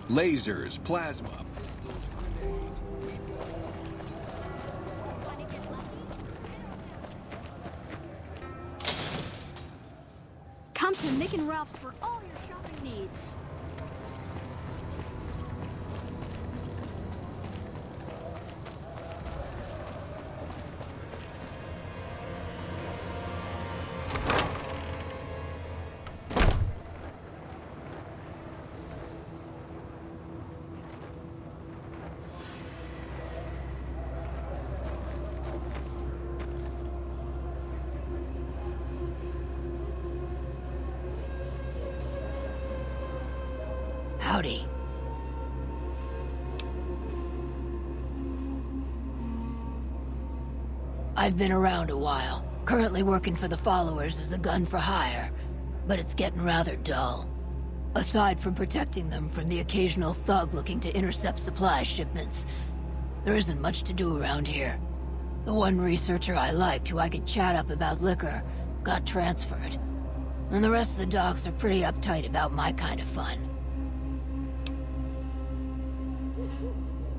Lasers, plasma. Come to Mick and Ralph's for all your shopping needs. Howdy. I've been around a while, currently working for the followers as a gun for hire, but it's getting rather dull. Aside from protecting them from the occasional thug looking to intercept supply shipments, there isn't much to do around here. The one researcher I liked who I could chat up about liquor got transferred, and the rest of the docs are pretty uptight about my kind of fun.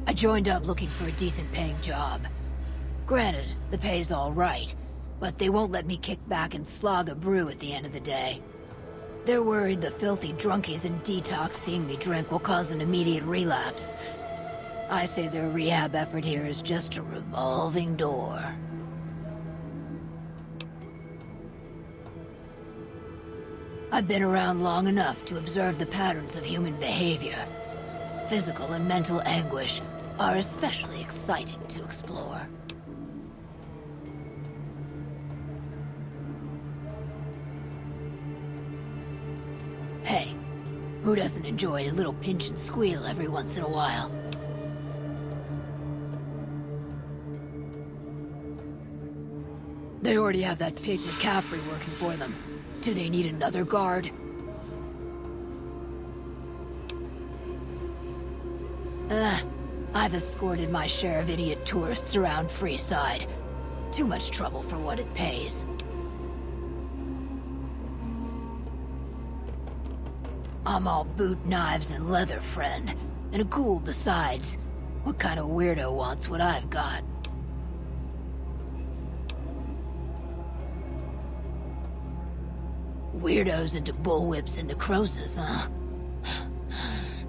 I joined up looking for a decent-paying job. Granted, the pay's all right, but they won't let me kick back and slog a brew at the end of the day. They're worried the filthy drunkies in detox seeing me drink will cause an immediate relapse. I say their rehab effort here is just a revolving door. I've been around long enough to observe the patterns of human behavior. Physical and mental anguish are especially exciting to explore. Hey, who doesn't enjoy a little pinch and squeal every once in a while? They already have that pig McCaffrey working for them. Do they need another guard? I've escorted my share of idiot tourists around Freeside. Too much trouble for what it pays. I'm all boot, knives, and leather, friend. And a ghoul besides. What kind of weirdo wants what I've got? Weirdos into bullwhips and necrosis, huh?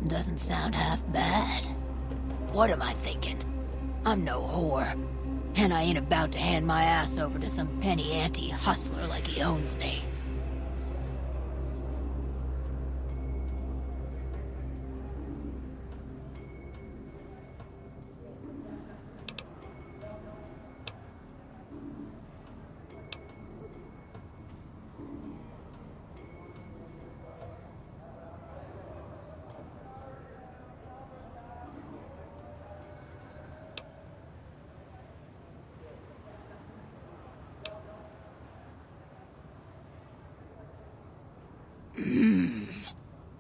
Doesn't sound half bad. What am I thinking? I'm no whore. And I ain't about to hand my ass over to some penny ante hustler like he owns me.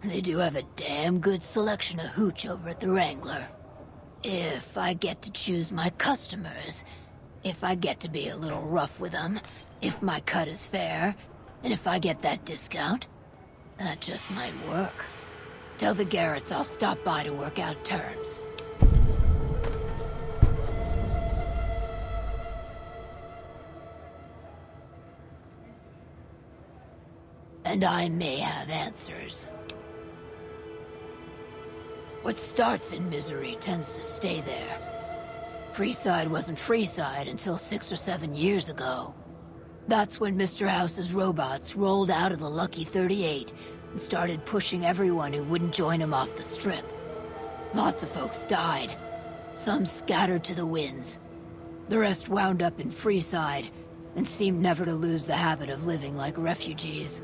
They do have a damn good selection of hooch over at the Wrangler. If I get to choose my customers, if I get to be a little rough with them, if my cut is fair, and if I get that discount, that just might work. Tell the Garretts I'll stop by to work out terms. And I may have answers. What starts in misery tends to stay there. Freeside wasn't Freeside until 6 or 7 years ago. That's when Mr. House's robots rolled out of the Lucky 38 and started pushing everyone who wouldn't join him off the strip. Lots of folks died. Some scattered to the winds. The rest wound up in Freeside and seemed never to lose the habit of living like refugees.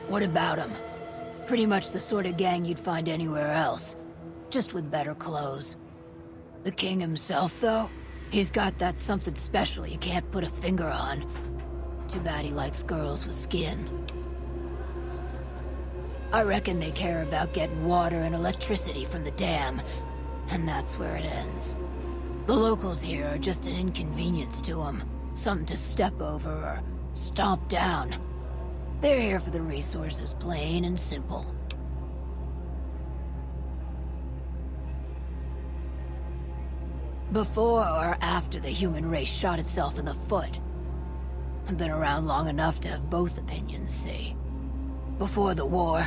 What about them? Pretty much the sort of gang you'd find anywhere else, just with better clothes. The king himself, though, he's got that something special you can't put a finger on. Too bad he likes girls with skin. I reckon they care about getting water and electricity from the dam, and that's where it ends. The locals here are just an inconvenience to them, something to step over or stomp down. They're here for the resources, plain and simple. Before or after the human race shot itself in the foot? I've been around long enough to have both opinions, see. Before the war,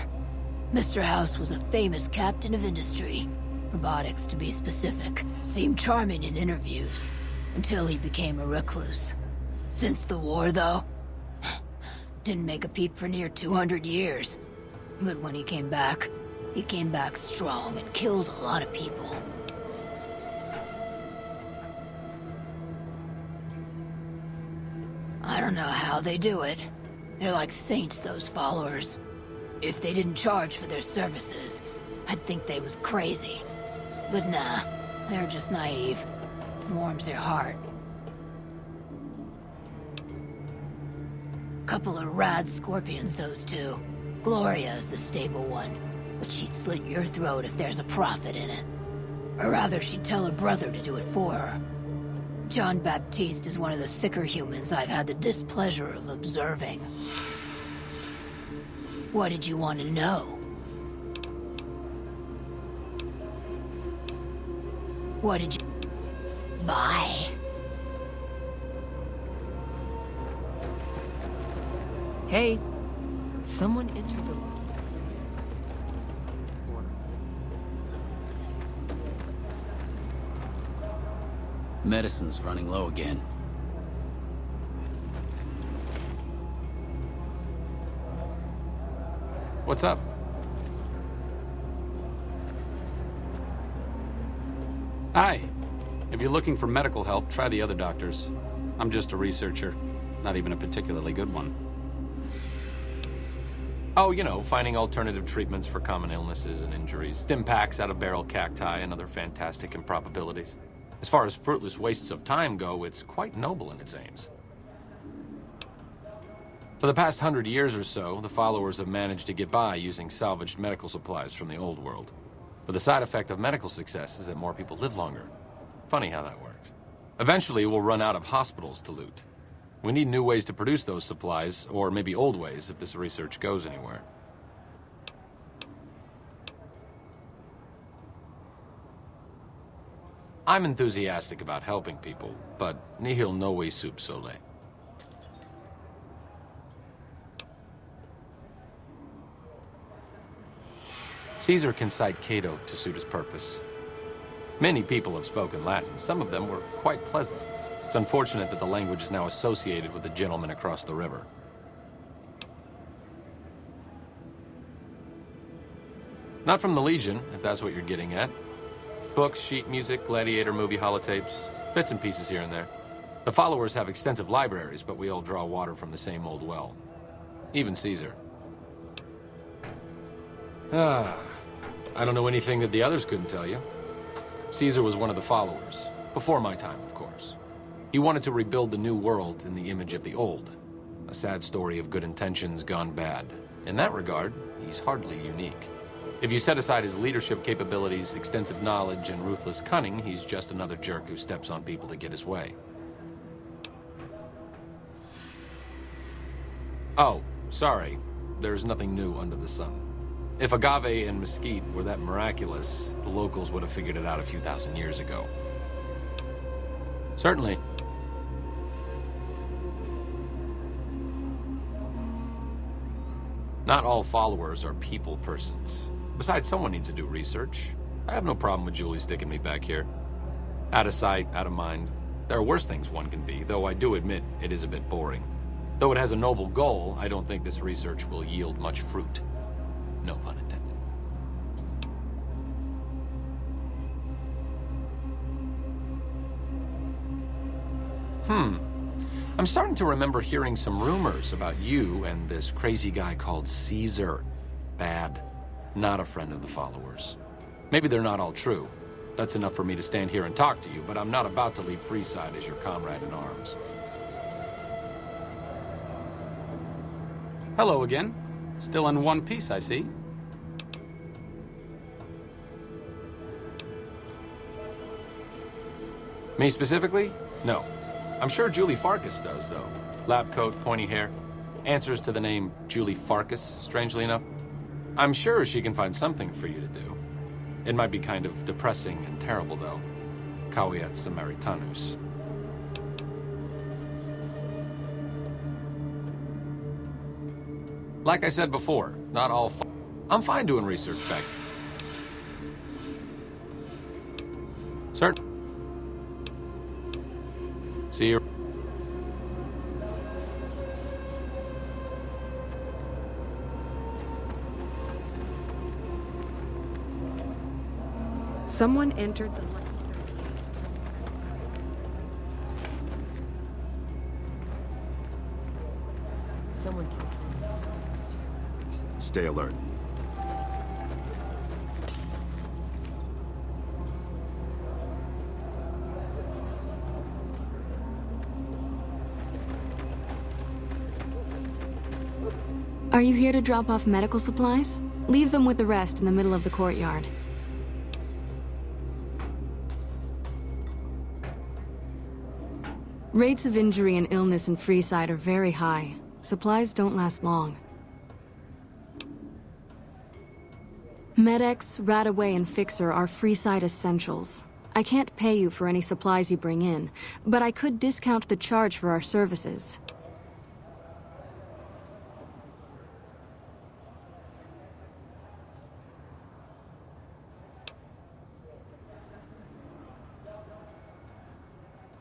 Mr. House was a famous captain of industry. Robotics, to be specific. Seemed charming in interviews, until he became a recluse. Since the war, though, didn't make a peep for near 200 years. But when he came back strong and killed a lot of people. I don't know how they do it. They're like saints, those followers. If they didn't charge for their services, I'd think they was crazy. But nah, they're just naive. Warms their heart. Couple of rad scorpions, those two. Gloria is the stable one, but she'd slit your throat if there's a profit in it. Or rather, she'd tell her brother to do it for her. John Baptiste is one of the sicker humans I've had the displeasure of observing. What did you want to know? What did you... buy? Hey, someone entered the... Medicine's running low again. What's up? Hi. If you're looking for medical help, try the other doctors. I'm just a researcher, not even a particularly good one. Oh, you know, finding alternative treatments for common illnesses and injuries, stim packs out of barrel cacti, and other fantastic improbabilities. As far as fruitless wastes of time go, it's quite noble in its aims. For the past 100 years or so, the followers have managed to get by using salvaged medical supplies from the old world. But the side effect of medical success is that more people live longer. Funny how that works. Eventually, we'll run out of hospitals to loot. We need new ways to produce those supplies, or maybe old ways if this research goes anywhere. I'm enthusiastic about helping people, but nihil novi sub sole. Caesar can cite Cato to suit his purpose. Many people have spoken Latin. Some of them were quite pleasant. It's unfortunate that the language is now associated with the gentleman across the river. Not from the Legion, if that's what you're getting at. Books, sheet music, gladiator movie holotapes, bits and pieces here and there. The followers have extensive libraries, but we all draw water from the same old well. Even Caesar. I don't know anything that the others couldn't tell you. Caesar was one of the followers, before my time, of course. He wanted to rebuild the new world in the image of the old. A sad story of good intentions gone bad. In that regard, he's hardly unique. If you set aside his leadership capabilities, extensive knowledge, and ruthless cunning, he's just another jerk who steps on people to get his way. Oh, sorry. There's nothing new under the sun. If agave and mesquite were that miraculous, the locals would have figured it out a few thousand years ago. Certainly. Not all followers are people persons. Besides, someone needs to do research. I have no problem with Julie sticking me back here. Out of sight, out of mind. There are worse things one can be, though I do admit it is a bit boring. Though it has a noble goal, I don't think this research will yield much fruit. No pun intended. I'm starting to remember hearing some rumors about you and this crazy guy called Caesar. Bad. Not a friend of the followers. Maybe they're not all true. That's enough for me to stand here and talk to you, but I'm not about to leave Freeside as your comrade in arms. Hello again. Still in one piece, I see. Me specifically? No. I'm sure Julie Farkas does, though. Lab coat, pointy hair. Answers to the name Julie Farkas, strangely enough. I'm sure she can find something for you to do. It might be kind of depressing and terrible, though. Caveat Samaritanus. Like I said before, not all I'm fine doing research back. Sir. See you. Someone entered the... Someone... Stay alert. Are you here to drop off medical supplies? Leave them with the rest in the middle of the courtyard. Rates of injury and illness in Freeside are very high. Supplies don't last long. Med-X, Radaway, and Fixer are Freeside essentials. I can't pay you for any supplies you bring in, but I could discount the charge for our services.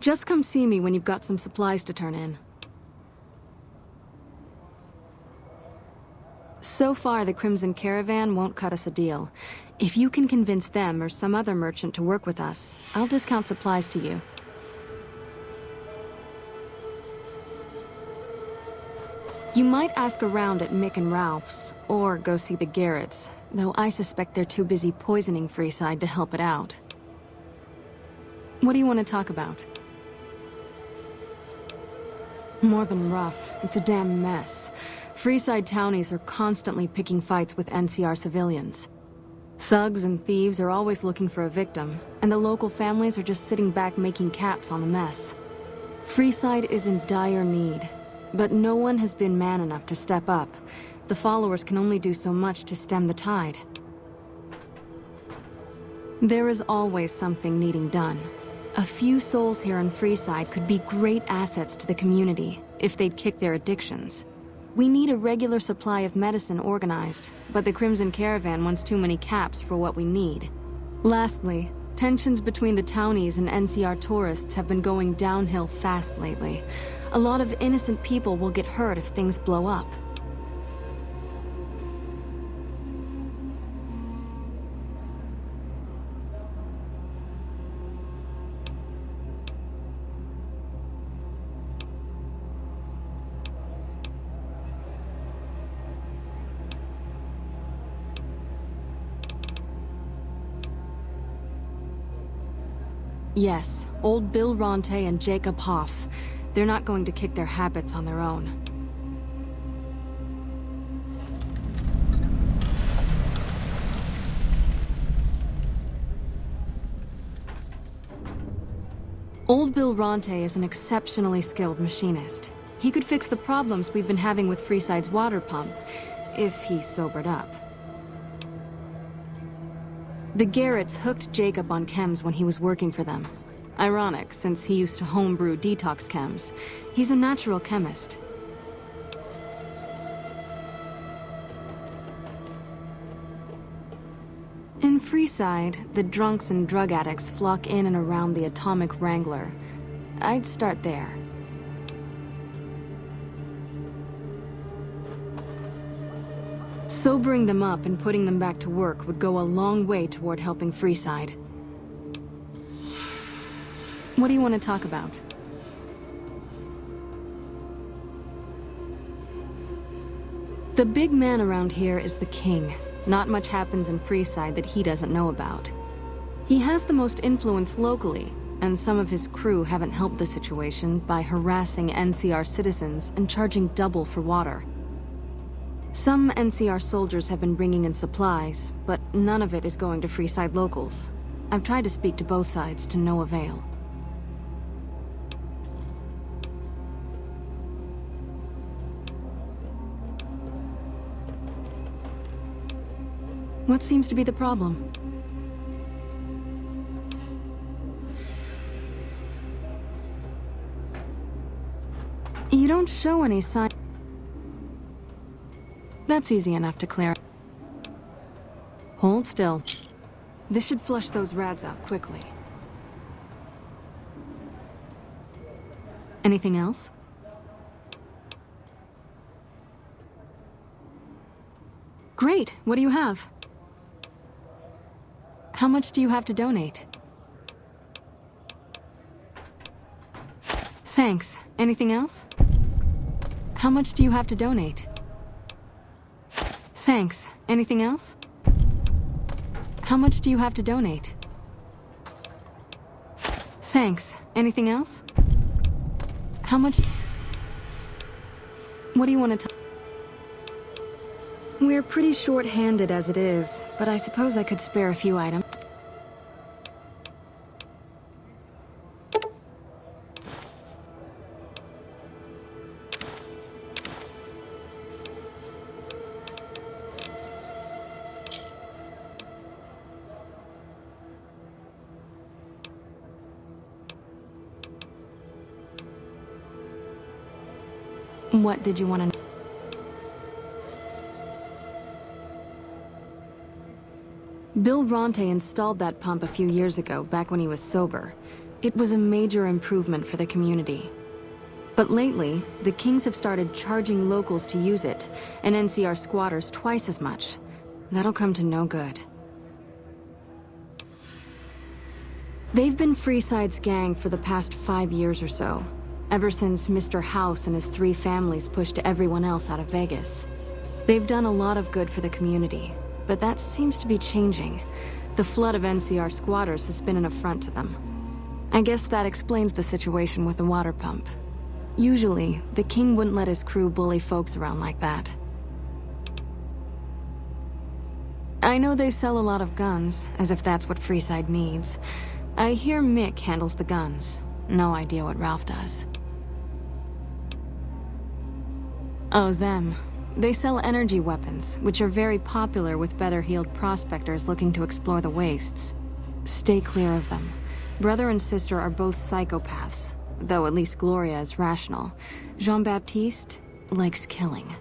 Just come see me when you've got some supplies to turn in. So far, the Crimson Caravan won't cut us a deal. If you can convince them or some other merchant to work with us, I'll discount supplies to you. You might ask around at Mick and Ralph's, or go see the Garretts, though I suspect they're too busy poisoning Freeside to help it out. What do you want to talk about? More than rough. It's a damn mess. Freeside townies are constantly picking fights with NCR civilians. Thugs and thieves are always looking for a victim, and the local families are just sitting back making caps on the mess. Freeside is in dire need, but no one has been man enough to step up. The followers can only do so much to stem the tide. There is always something needing done. A few souls here in Freeside could be great assets to the community if they'd kick their addictions. We need a regular supply of medicine organized, but the Crimson Caravan wants too many caps for what we need. Lastly, tensions between the townies and NCR tourists have been going downhill fast lately. A lot of innocent people will get hurt if things blow up. Yes, old Bill Ronte and Jacob Hoff. They're not going to kick their habits on their own. Old Bill Ronte is an exceptionally skilled machinist. He could fix the problems we've been having with Freeside's water pump, if he sobered up. The Garretts hooked Jacob on chems when he was working for them. Ironic, since he used to homebrew detox chems. He's a natural chemist. In Freeside, the drunks and drug addicts flock in and around the Atomic Wrangler. I'd start there. Sobering them up and putting them back to work would go a long way toward helping Freeside. What do you want to talk about? The big man around here is the king. Not much happens in Freeside that he doesn't know about. He has the most influence locally, and some of his crew haven't helped the situation by harassing NCR citizens and charging double for water. Some NCR soldiers have been bringing in supplies, but none of it is going to Freeside locals. I've tried to speak to both sides to no avail. What seems to be the problem? You don't show any sign. That's easy enough to clear. Hold still. This should flush those rads out quickly. Anything else? Great. What do you have? How much do you have to donate? Thanks. Anything else? How much do you have to donate? Thanks. Anything else? How much do you have to donate? Thanks. Anything else? How much? What do you want to tell? We're pretty short-handed as it is, but I suppose I could spare a few items. What did you want to know? Bill Ronte installed that pump a few years ago, back when he was sober. It was a major improvement for the community. But lately, the Kings have started charging locals to use it, and NCR squatters twice as much. That'll come to no good. They've been Freeside's gang for the past 5 years or so, ever since Mr. House and his 3 families pushed everyone else out of Vegas. They've done a lot of good for the community, but that seems to be changing. The flood of NCR squatters has been an affront to them. I guess that explains the situation with the water pump. Usually, the King wouldn't let his crew bully folks around like that. I know they sell a lot of guns, as if that's what Freeside needs. I hear Mick handles the guns. No idea what Ralph does. Oh, them. They sell energy weapons, which are very popular with better-heeled prospectors looking to explore the wastes. Stay clear of them. Brother and sister are both psychopaths, though at least Gloria is rational. Jean-Baptiste likes killing.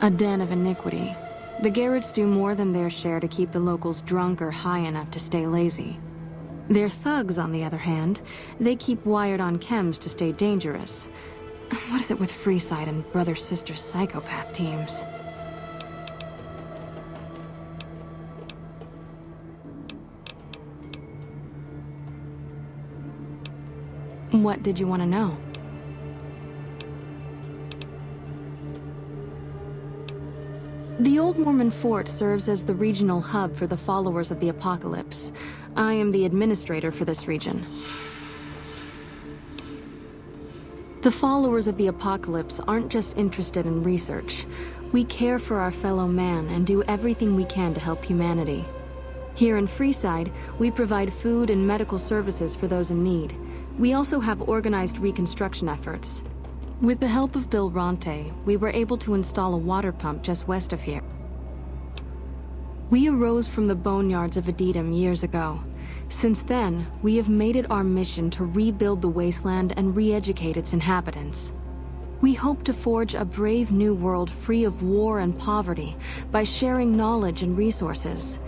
A den of iniquity. The Garretts do more than their share to keep the locals drunk or high enough to stay lazy. Their thugs, on the other hand, they keep wired on chems to stay dangerous. What is it with Freeside and brother-sister psychopath teams? What did you want to know? The Old Mormon Fort serves as the regional hub for the followers of the Apocalypse. I am the administrator for this region. The followers of the Apocalypse aren't just interested in research. We care for our fellow man and do everything we can to help humanity. Here in Freeside, we provide food and medical services for those in need. We also have organized reconstruction efforts. With the help of Bill Ronte, we were able to install a water pump just west of here. We arose from the boneyards of Edidam years ago. Since then, we have made it our mission to rebuild the wasteland and re-educate its inhabitants. We hope to forge a brave new world free of war and poverty by sharing knowledge and resources.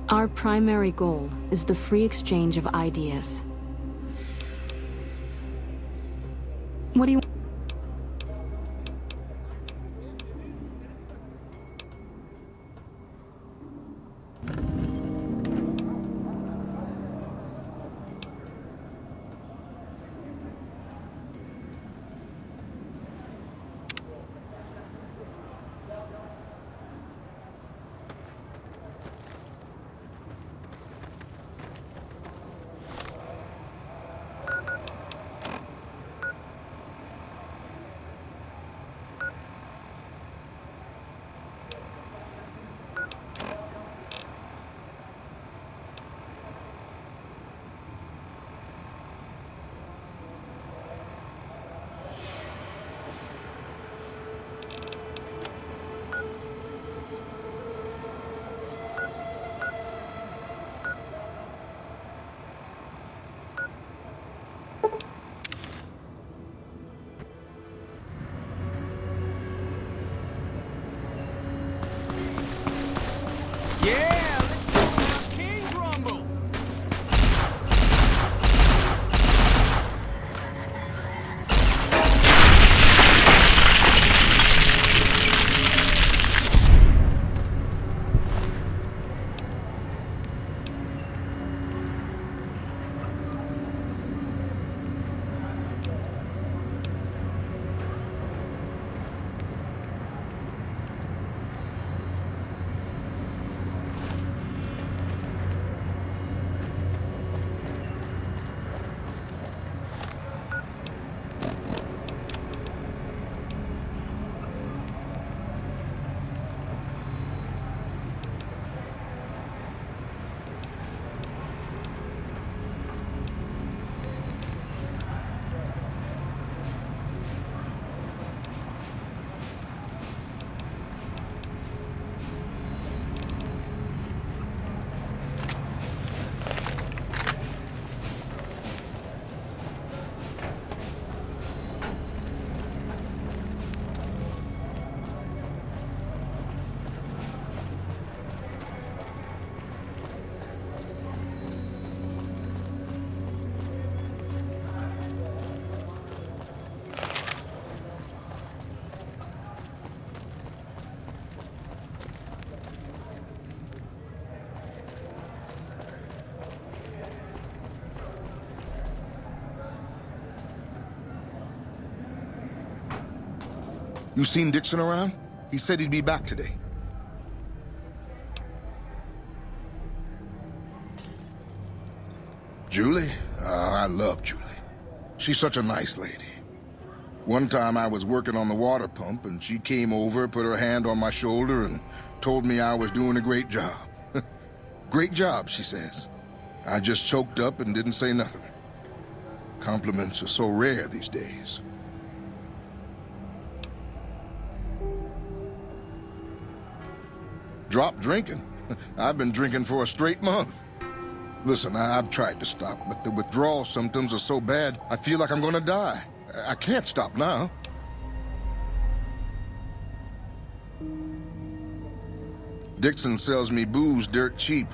Our primary goal is the free exchange of ideas. What do you... You seen Dixon around? He said he'd be back today. Julie? I love Julie. She's such a nice lady. One time I was working on the water pump, and she came over, put her hand on my shoulder, and told me I was doing a great job. Great job, she says. I just choked up and didn't say nothing. Compliments are so rare these days. Drop drinking? I've been drinking for a straight month. Listen, I've tried to stop, but the withdrawal symptoms are so bad, I feel like I'm gonna die. I can't stop now. Dixon sells me booze dirt cheap.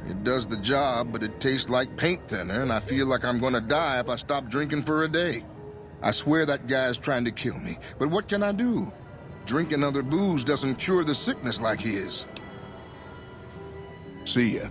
It does the job, but it tastes like paint thinner, and I feel like I'm gonna die if I stop drinking for a day. I swear that guy's trying to kill me, but what can I do? Drinking other booze doesn't cure the sickness like his. See ya.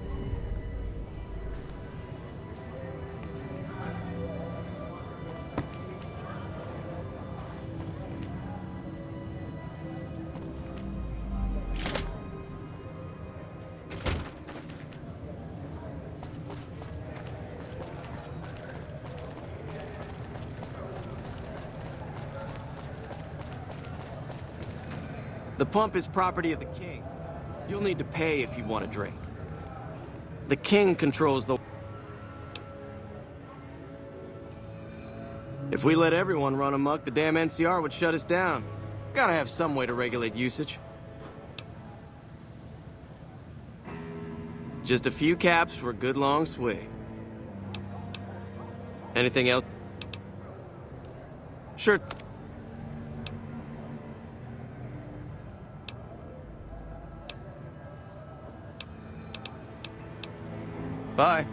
The pump is property of the king. You'll need to pay if you want a drink. The king controls the... If we let everyone run amok, the damn NCR would shut us down. Gotta have some way to regulate usage. Just a few caps for a good long swig. Anything else? Sure. Bye.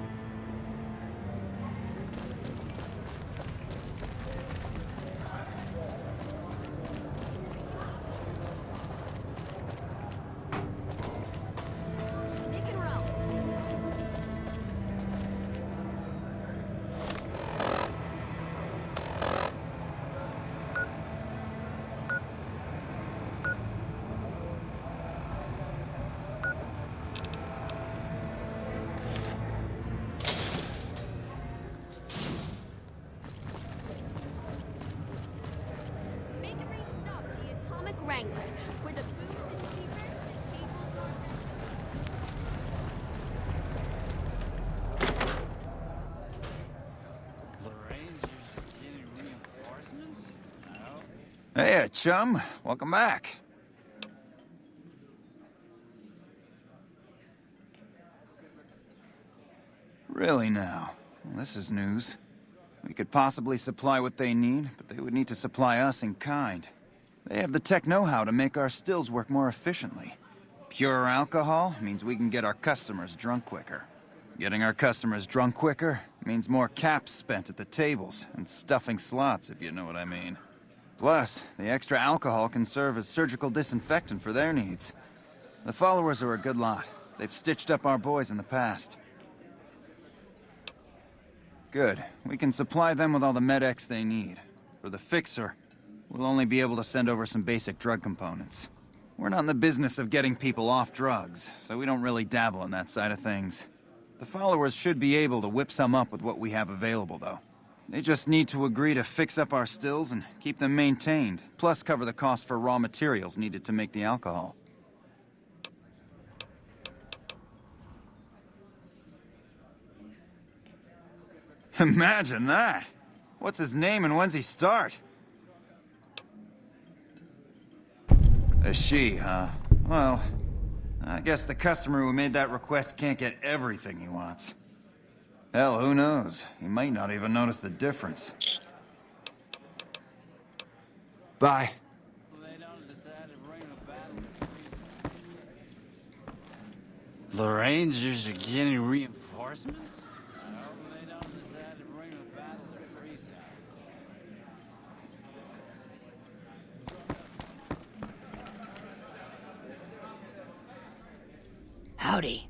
Hey, chum. Welcome back. Really now? Well, this is news. We could possibly supply what they need, but they would need to supply us in kind. They have the tech know-how to make our stills work more efficiently. Pure alcohol means we can get our customers drunk quicker. Getting our customers drunk quicker means more caps spent at the tables and stuffing slots, if you know what I mean. Plus, the extra alcohol can serve as surgical disinfectant for their needs. The followers are a good lot. They've stitched up our boys in the past. Good. We can supply them with all the med-X they need. For the fixer, we'll only be able to send over some basic drug components. We're not in the business of getting people off drugs, so we don't really dabble in that side of things. The followers should be able to whip some up with what we have available, though. They just need to agree to fix up our stills and keep them maintained, plus cover the cost for raw materials needed to make the alcohol. Imagine that! What's his name and when's he start? A she, huh? Well, I guess the customer who made that request can't get everything he wants. Hell, who knows? He might not even notice the difference. Bye. The Rangers are getting reinforcements? Howdy.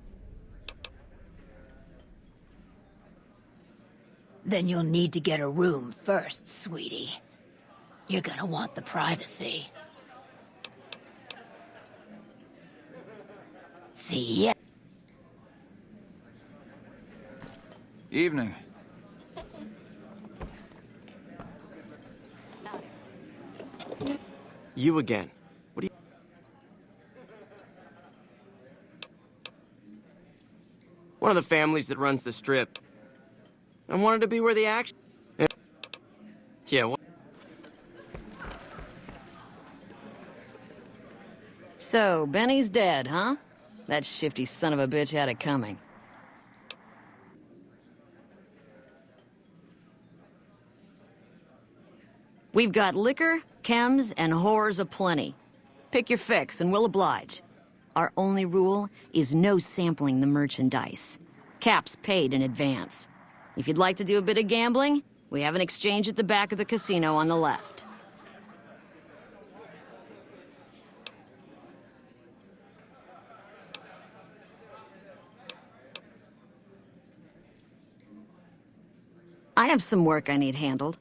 Then you'll need to get a room first, sweetie. You're gonna want the privacy. See ya. Evening. You again. What do you... One of the families that runs the strip. I wanted to be where the action... Yeah, what... So, Benny's dead, huh? That shifty son of a bitch had it coming. We've got liquor, chems, and whores aplenty. Pick your fix, and we'll oblige. Our only rule is no sampling the merchandise. Caps paid in advance. If you'd like to do a bit of gambling, we have an exchange at the back of the casino on the left. I have some work I need handled.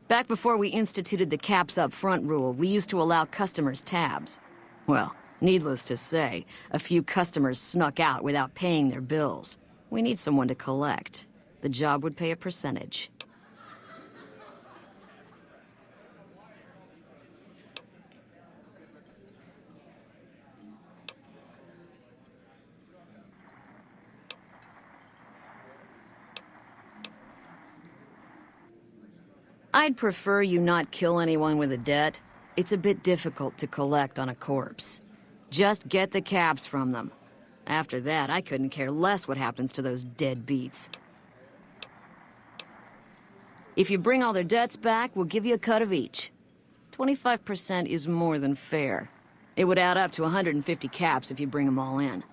Back before we instituted the caps up front rule, we used to allow customers tabs. Well, needless to say, a few customers snuck out without paying their bills. We need someone to collect. The job would pay a percentage. I'd prefer you not kill anyone with a debt. It's a bit difficult to collect on a corpse. Just get the caps from them. After that, I couldn't care less what happens to those deadbeats. If you bring all their debts back, we'll give you a cut of each. 25% is more than fair. It would add up to 150 caps if you bring them all in.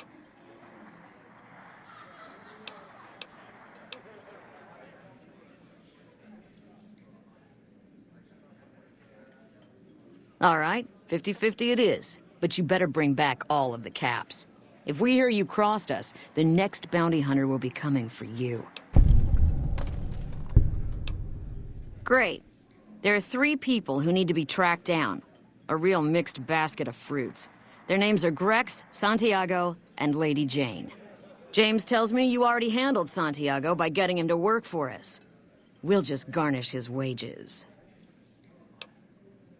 All right, 50-50 it is. But you better bring back all of the caps. If we hear you crossed us, the next bounty hunter will be coming for you. Great. There are 3 people who need to be tracked down. A real mixed basket of fruits. Their names are Grex, Santiago, and Lady Jane. James tells me you already handled Santiago by getting him to work for us. We'll just garnish his wages.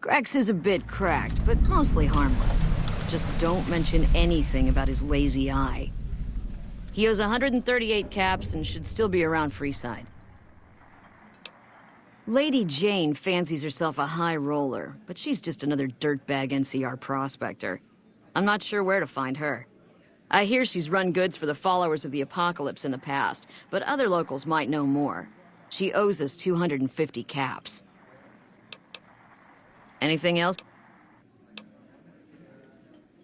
Grex is a bit cracked, but mostly harmless. Just don't mention anything about his lazy eye. He owes 138 caps and should still be around Freeside. Lady Jane fancies herself a high roller, but she's just another dirtbag NCR prospector. I'm not sure where to find her. I hear she's run goods for the followers of the Apocalypse in the past, but other locals might know more. She owes us 250 caps. Anything else?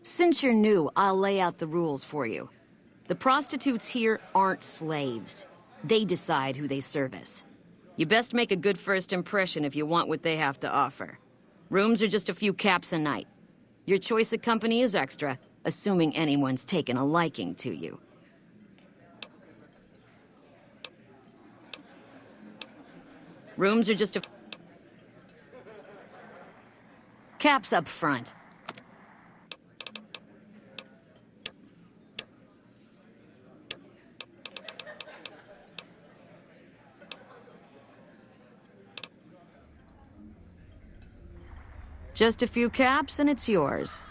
Since you're new, I'll lay out the rules for you. The prostitutes here aren't slaves. They decide who they service. You best make a good first impression if you want what they have to offer. Rooms are just a few caps a night. Your choice of company is extra, assuming anyone's taken a liking to you. Rooms are just a... Caps up front. Just a few caps and it's yours.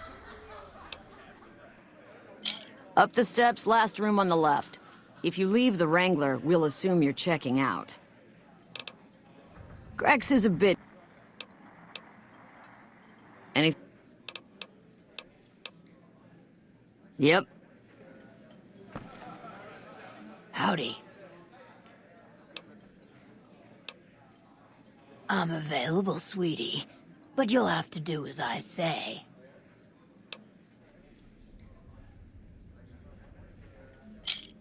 Up the steps, last room on the left. If you leave the Wrangler, we'll assume you're checking out. Grex is a bit... Any... Yep. Howdy. I'm available, sweetie, but you'll have to do as I say.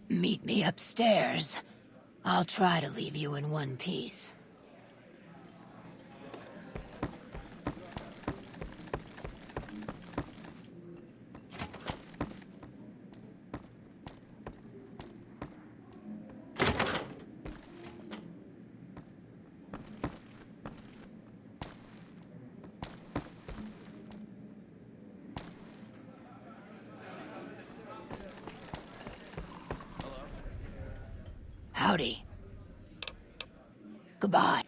Meet me upstairs. I'll try to leave you in one piece. Howdy. Goodbye.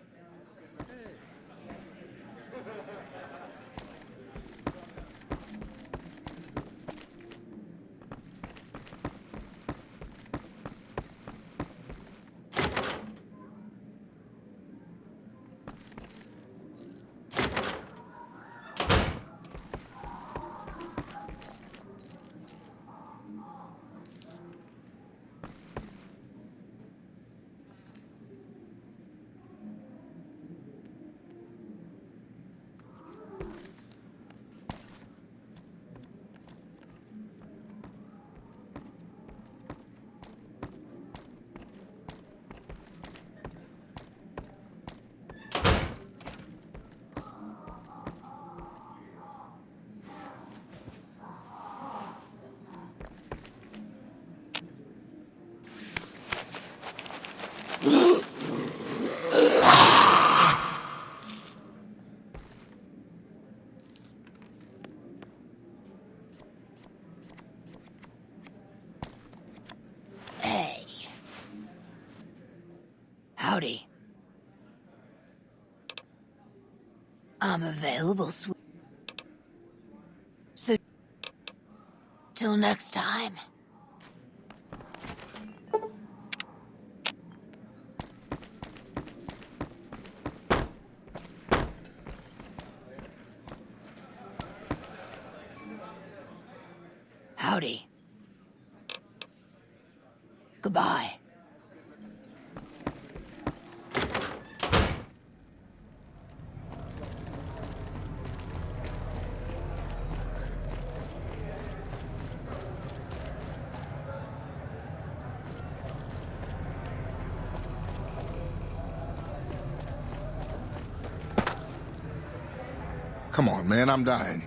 Hey. Howdy. I'm available, sweet. So, till next time. Howdy. Goodbye. Come on, man, I'm dying.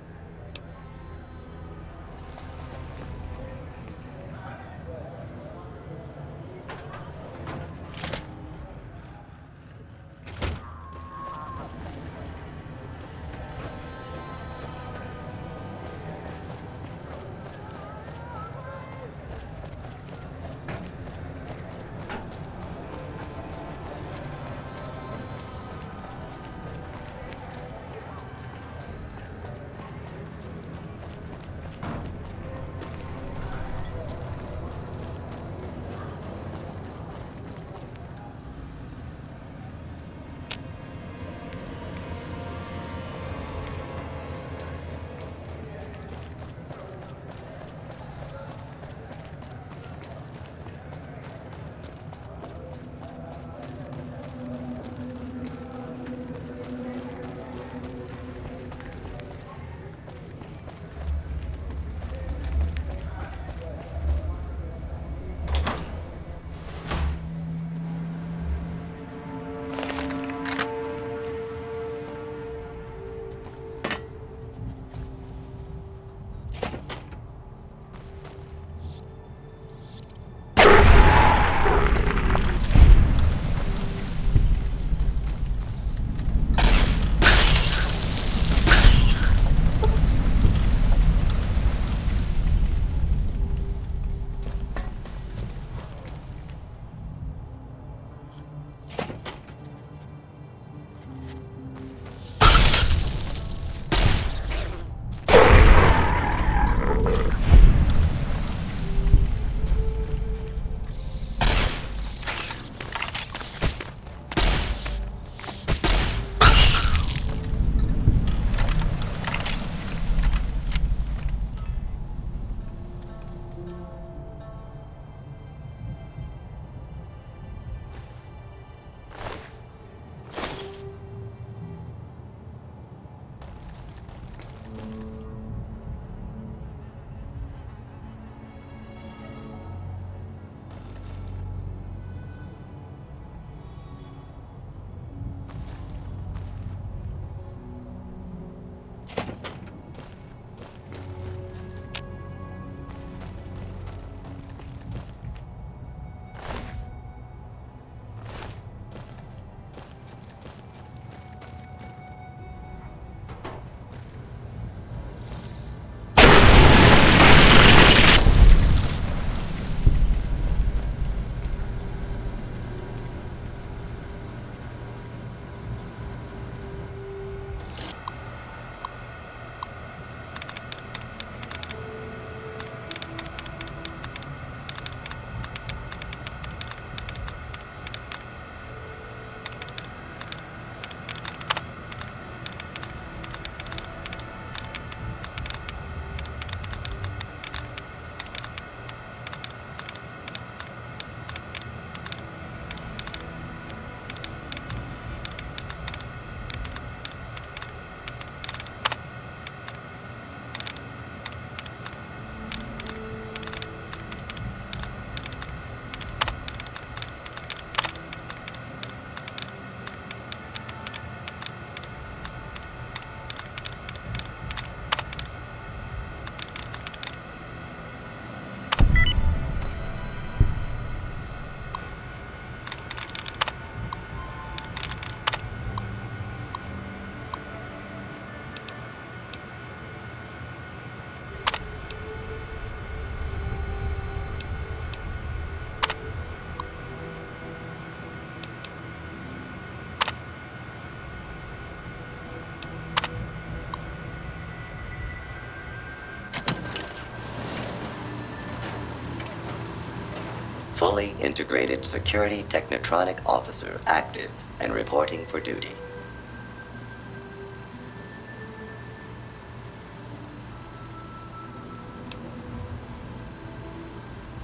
Fully integrated security technotronic officer active and reporting for duty.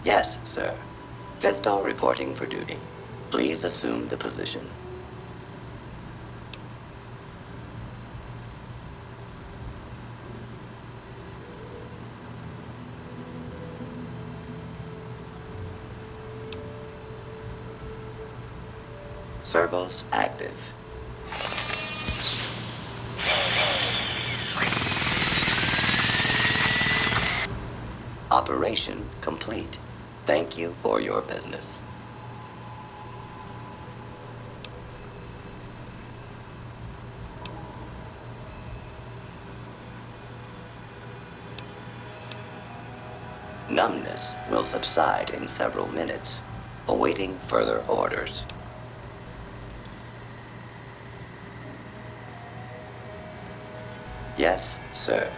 Yes, sir. Fisto reporting for duty. Please assume the position. Servos active. Operation complete. Thank you for your business. Numbness will subside in several minutes, awaiting further orders. Yes, sir.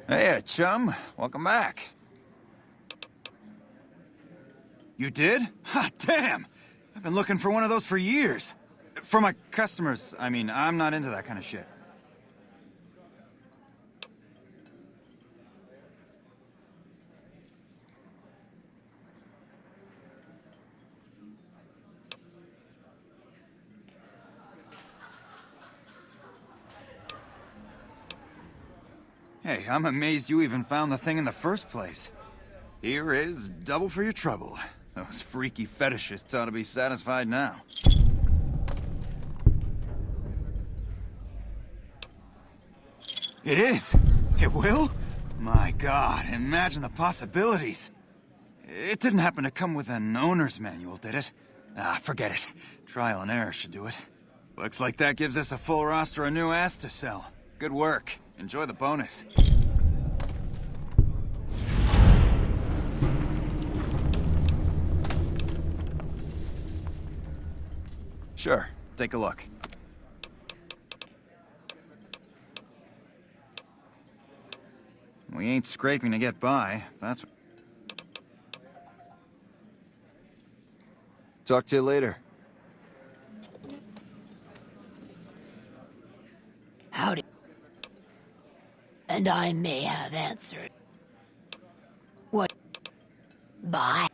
Hey, chum. Welcome back. You did? Ha, damn! I've been looking for one of those for years. For my customers, I mean, I'm not into that kind of shit. Hey, I'm amazed you even found the thing in the first place. Here is double for your trouble. Those freaky fetishists ought to be satisfied now. It is! It will? My God, imagine the possibilities. It didn't happen to come with an owner's manual, did it? Ah, forget it. Trial and error should do it. Looks like that gives us a full roster of new ass to sell. Good work. Enjoy the bonus. Sure, take a look. We ain't scraping to get by, that's... Talk to you later. Howdy. And I may have answered. What? Bye.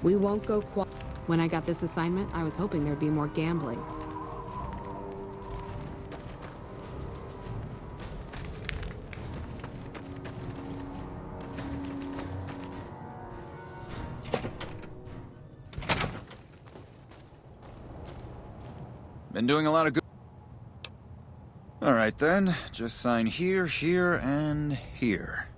We won't go quiet. When I got this assignment, I was hoping there'd be more gambling. Been doing a lot of good... Alright then, just sign here, here, and here.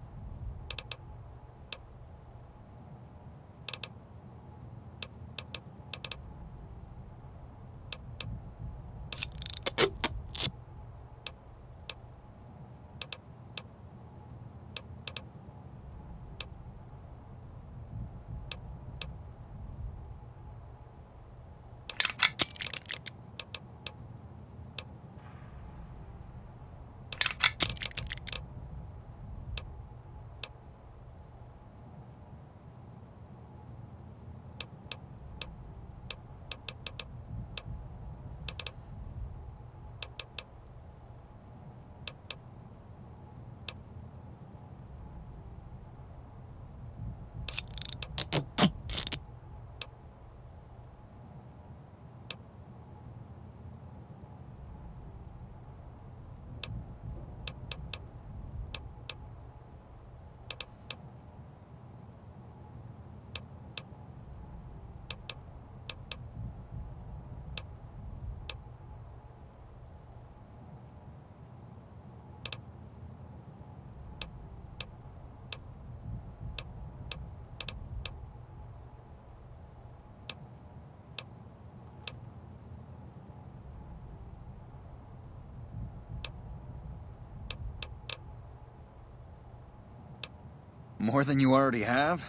More than you already have?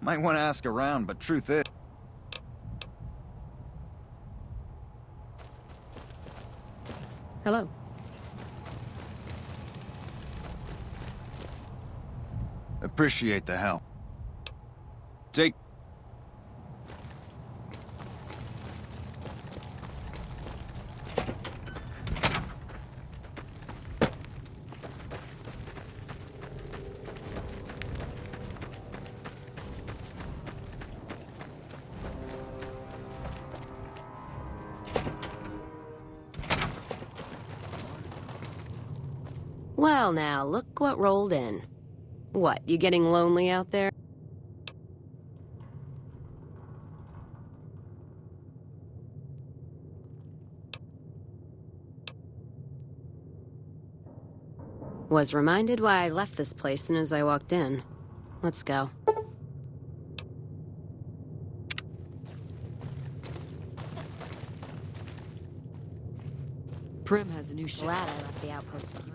Might want to ask around, but truth is... Hello. Appreciate the help. Take... Well now, look what rolled in. What, you getting lonely out there? Was reminded why I left this place soon as I walked in. Let's go. Prim has a new ship. Glad I left the outpost behind.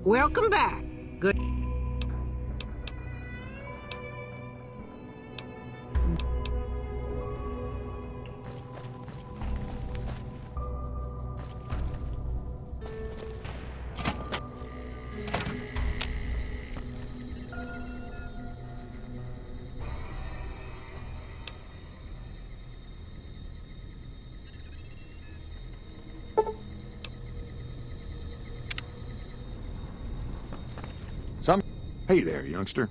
Welcome back. Good. Hey there, youngster.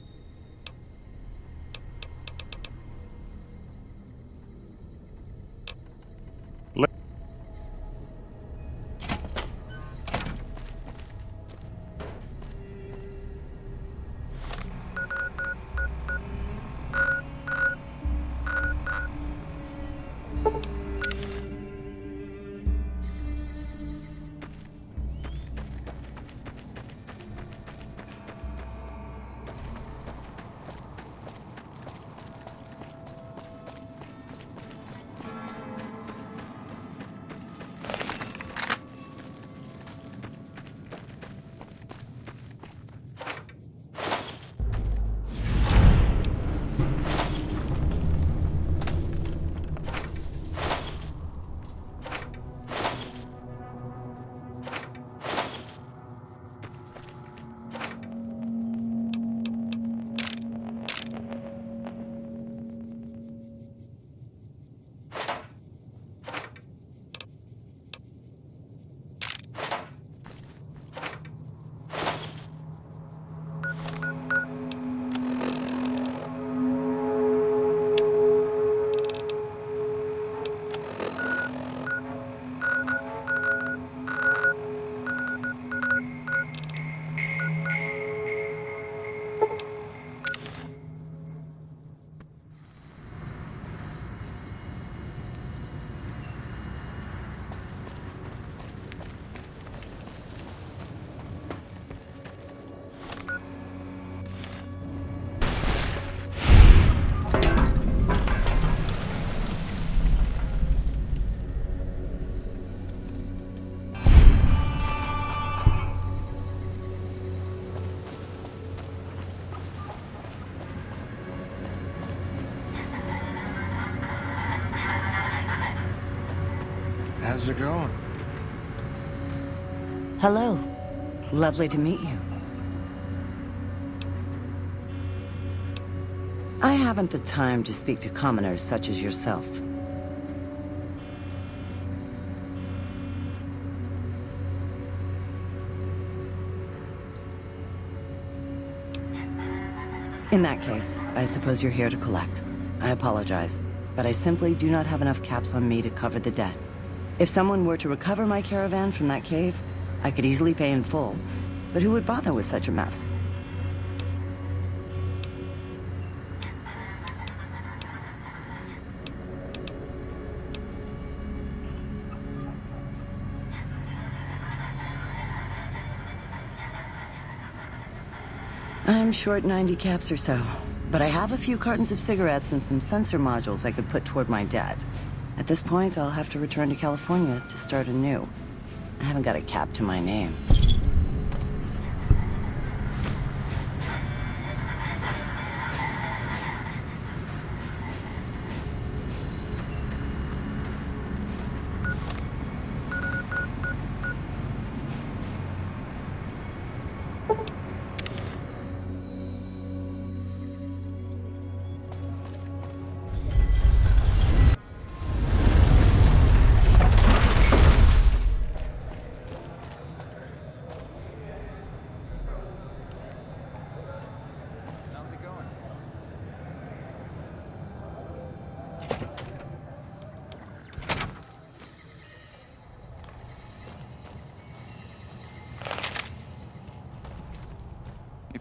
How's it going? Hello. Lovely to meet you. I haven't the time to speak to commoners such as yourself. In that case, I suppose you're here to collect. I apologize, but I simply do not have enough caps on me to cover the debt. If someone were to recover my caravan from that cave, I could easily pay in full, but who would bother with such a mess? I'm short 90 caps or so, but I have a few cartons of cigarettes and some sensor modules I could put toward my debt. At this point, I'll have to return to California to start anew. I haven't got a cap to my name.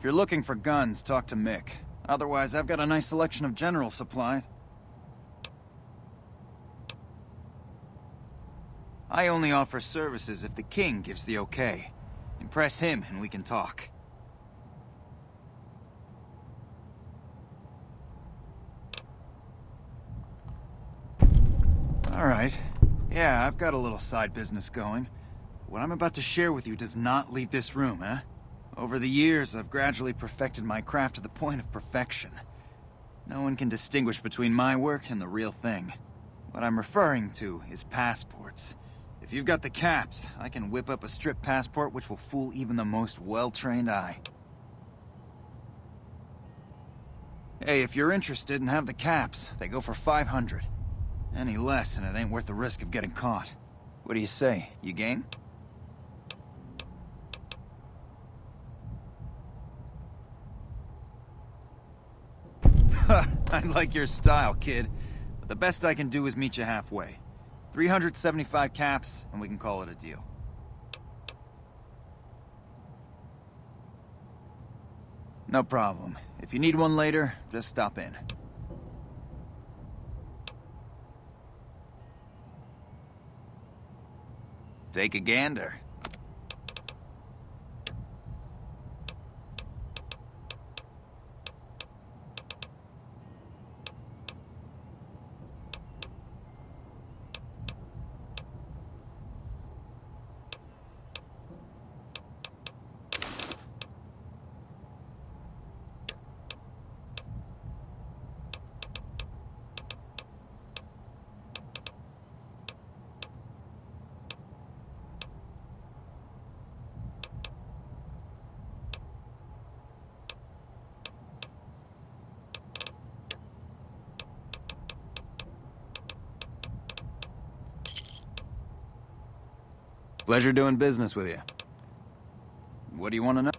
If you're looking for guns, talk to Mick. Otherwise, I've got a nice selection of general supplies. I only offer services if the king gives the okay. Impress him and we can talk. Alright. Yeah, I've got a little side business going. What I'm about to share with you does not leave this room, eh? Over the years, I've gradually perfected my craft to the point of perfection. No one can distinguish between my work and the real thing. What I'm referring to is passports. If you've got the caps, I can whip up a strip passport which will fool even the most well-trained eye. Hey, if you're interested and have the caps, they go for 500. Any less and it ain't worth the risk of getting caught. What do you say? You game? I like your style, kid. But the best I can do is meet you halfway. 375 caps, and we can call it a deal. No problem. If you need one later, just stop in. Take a gander. Pleasure doing business with you. What do you want to know?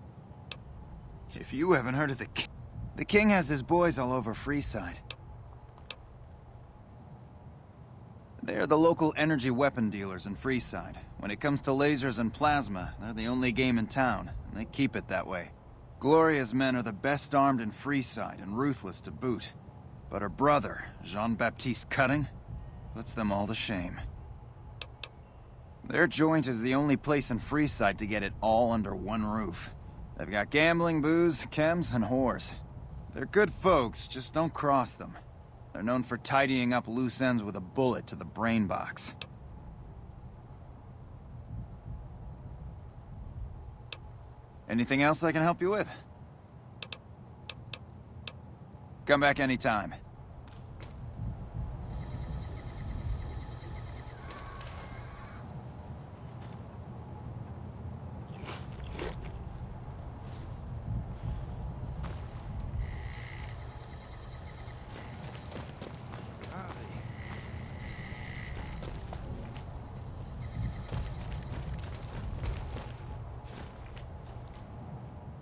If you haven't heard of the King... The King has his boys all over Freeside. They're the local energy weapon dealers in Freeside. When it comes to lasers and plasma, they're the only game in town, and they keep it that way. Gloria's men are the best armed in Freeside, and ruthless to boot. But her brother, Jean-Baptiste Cutting, puts them all to shame. Their joint is the only place in Freeside to get it all under one roof. They've got gambling, booze, chems, and whores. They're good folks, just don't cross them. They're known for tidying up loose ends with a bullet to the brain box. Anything else I can help you with? Come back anytime.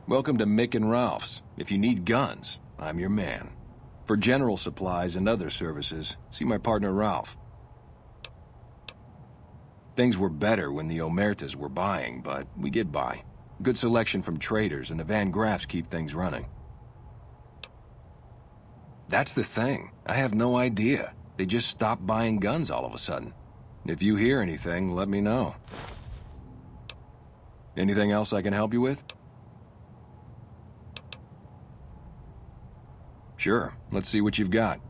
Welcome to Mick and Ralph's. If you need guns, I'm your man. For general supplies and other services, see my partner Ralph. Things were better when the Omertas were buying, but we get by. Good selection from traders, and the Van Graffs keep things running. That's the thing. I have no idea. They just stopped buying guns all of a sudden. If you hear anything, let me know. Anything else I can help you with? Sure. Let's see what you've got.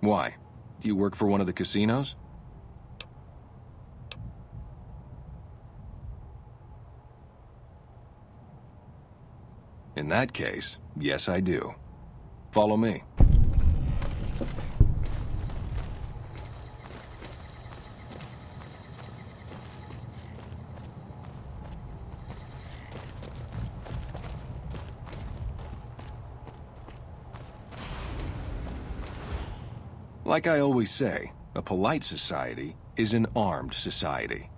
Why? Do you work for one of the casinos? In that case, yes I do. Follow me. Like I always say, a polite society is an armed society.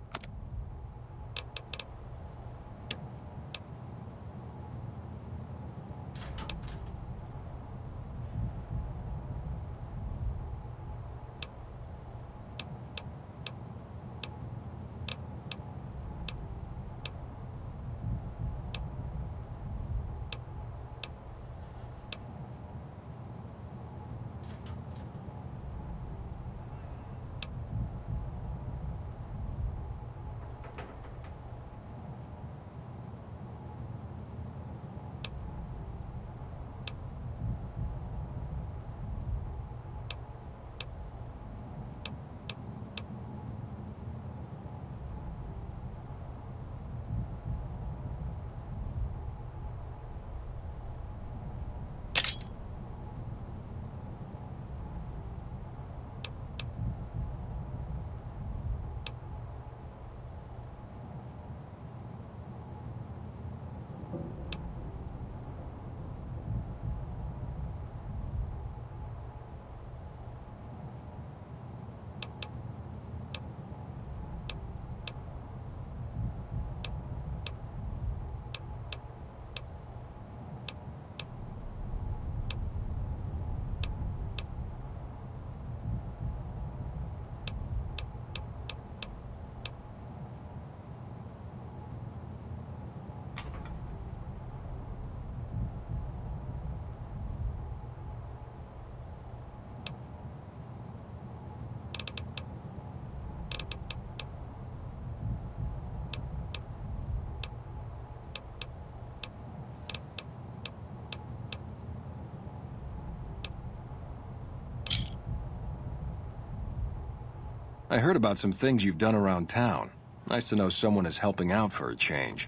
I heard about some things you've done around town. Nice to know someone is helping out for a change.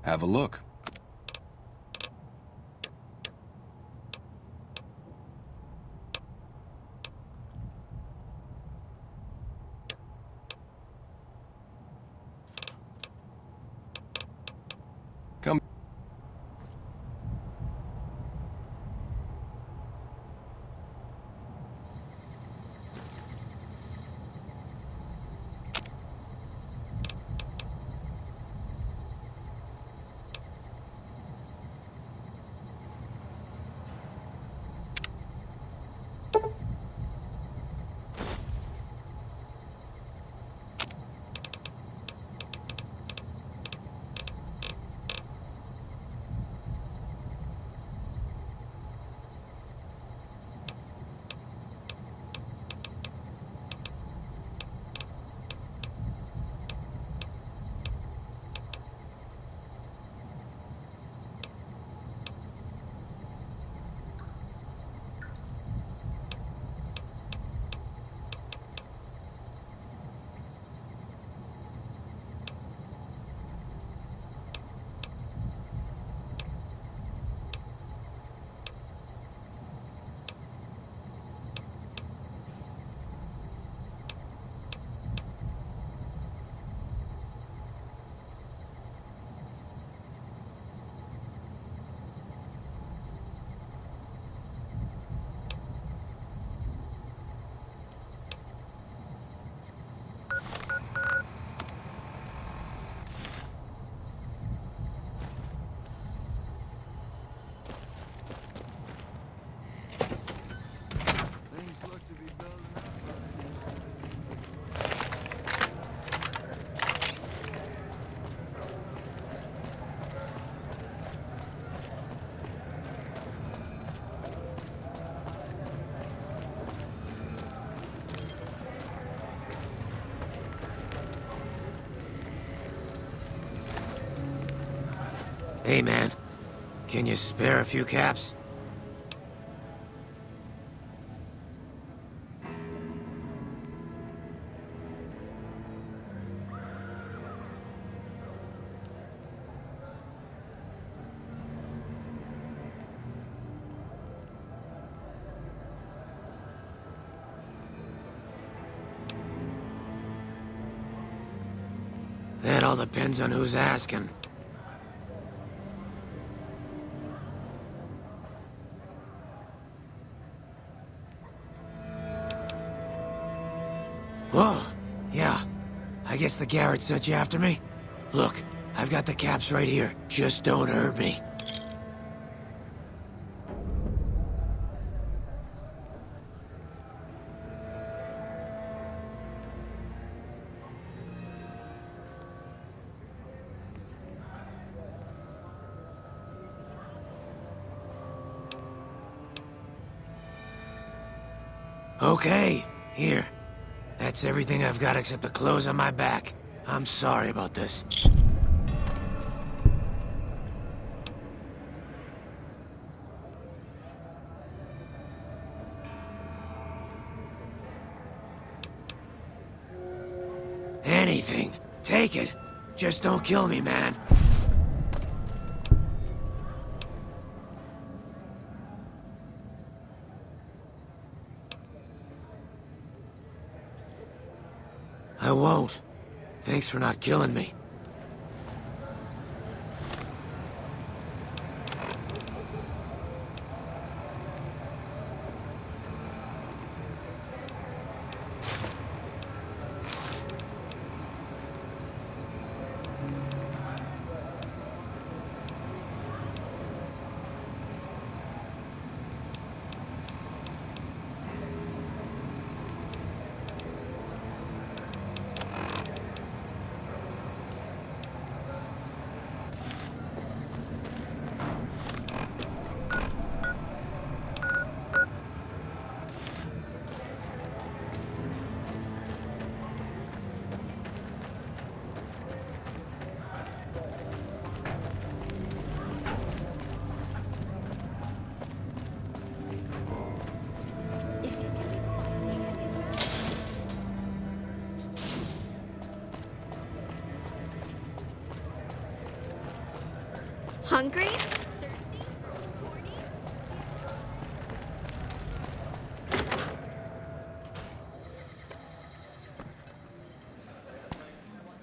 Have a look. Come. Hey, man. Can you spare a few caps? That all depends on who's asking. Whoa, yeah. I guess the Garrett sent you after me? Look, I've got the caps right here. Just don't hurt me. Okay, here. That's everything I've got except the clothes on my back. I'm sorry about this. Anything. Take it. Just don't kill me, man. I won't. Thanks for not killing me. Hungry?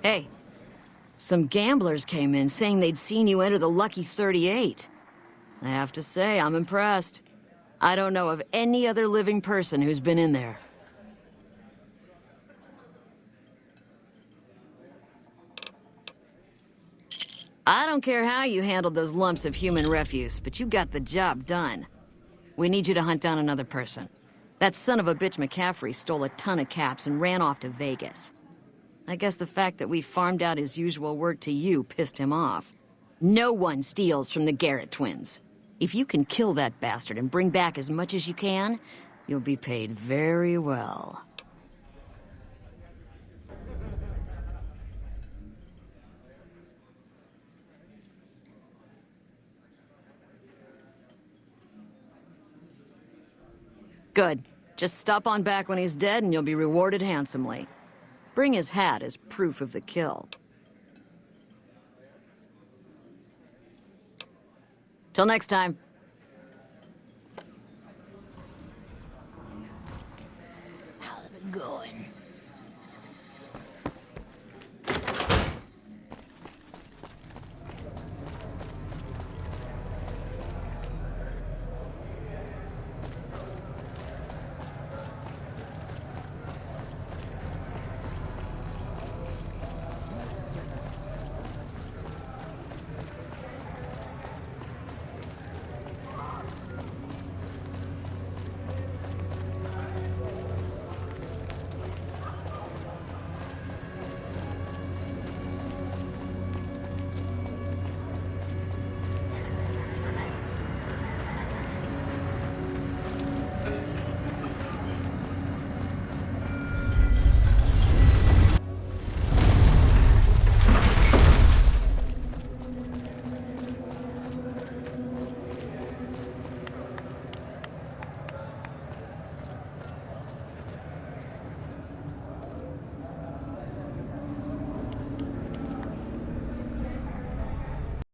Hey, some gamblers came in saying they'd seen you enter the Lucky 38. I have to say, I'm impressed. I don't know of any other living person who's been in there. I don't care how you handled those lumps of human refuse, but you got the job done. We need you to hunt down another person. That son of a bitch McCaffrey stole a ton of caps and ran off to Vegas. I guess the fact that we farmed out his usual work to you pissed him off. No one steals from the Garrett twins. If you can kill that bastard and bring back as much as you can, you'll be paid very well. Good. Just stop on back when he's dead and you'll be rewarded handsomely. Bring his hat as proof of the kill. Till next time.